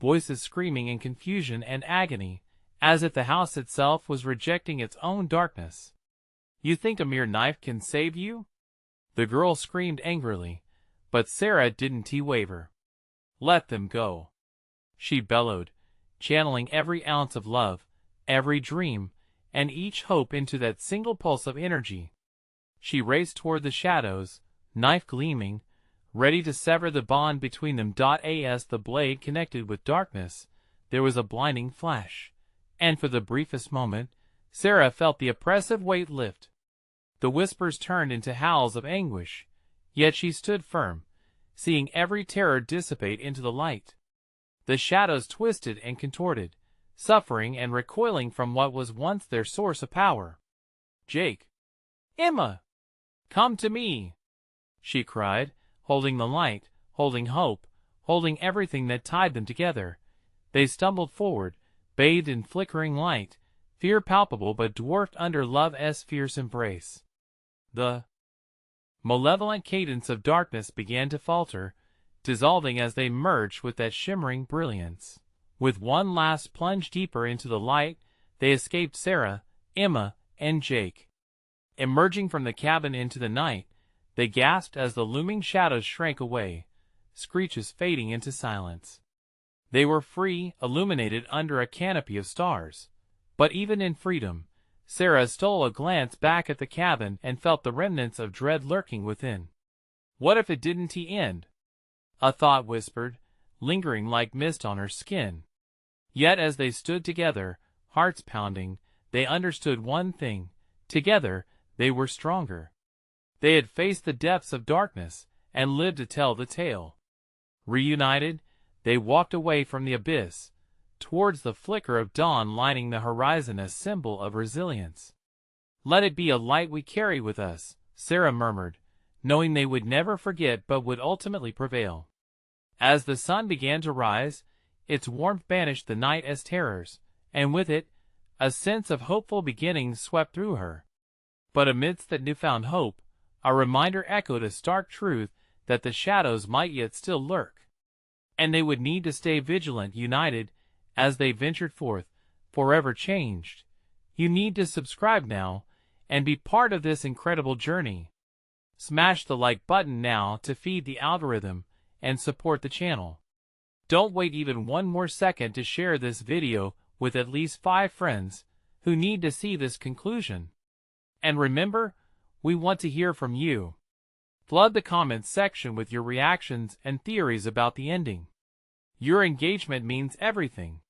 Speaker 1: voices screaming in confusion and agony, as if the house itself was rejecting its own darkness. "You think a mere knife can save you?" the girl screamed angrily, but Sarah didn't waver. "Let them go," she bellowed, channeling every ounce of love, every dream, and each hope into that single pulse of energy. She raced toward the shadows, knife gleaming, ready to sever the bond between them. As the blade connected with darkness, there was a blinding flash, and for the briefest moment, Sarah felt the oppressive weight lift. The whispers turned into howls of anguish, yet she stood firm, seeing every terror dissipate into the light. The shadows twisted and contorted, suffering and recoiling from what was once their source of power. "Jake! Emma! Come to me!" she cried, holding the light, holding hope, holding everything that tied them together. They stumbled forward, bathed in flickering light, fear palpable but dwarfed under love's fierce embrace. The malevolent cadence of darkness began to falter, dissolving as they merged with that shimmering brilliance. With one last plunge deeper into the light, they escaped Sarah, Emma, and Jake. Emerging from the cabin into the night, they gasped as the looming shadows shrank away, screeches fading into silence. They were free, illuminated under a canopy of stars. But even in freedom, Sarah stole a glance back at the cabin and felt the remnants of dread lurking within. What if it didn't end? A thought whispered, lingering like mist on her skin. Yet as they stood together, hearts pounding, they understood one thing: together, they were stronger. They had faced the depths of darkness, and lived to tell the tale. Reunited, they walked away from the abyss, towards the flicker of dawn lining the horizon, a symbol of resilience. "Let it be a light we carry with us," Sarah murmured, knowing they would never forget but would ultimately prevail. As the sun began to rise, its warmth banished the night's terrors, and with it, a sense of hopeful beginnings swept through her. But amidst that newfound hope, a reminder echoed a stark truth that the shadows might yet still lurk. And they would need to stay vigilant, united, as they ventured forth, forever changed. You need to subscribe now, and be part of this incredible journey. Smash the like button now to feed the algorithm, and support the channel. Don't wait even one more second to share this video with at least 5 friends who need to see this conclusion. And remember, we want to hear from you. Flood the comments section with your reactions and theories about the ending. Your engagement means everything.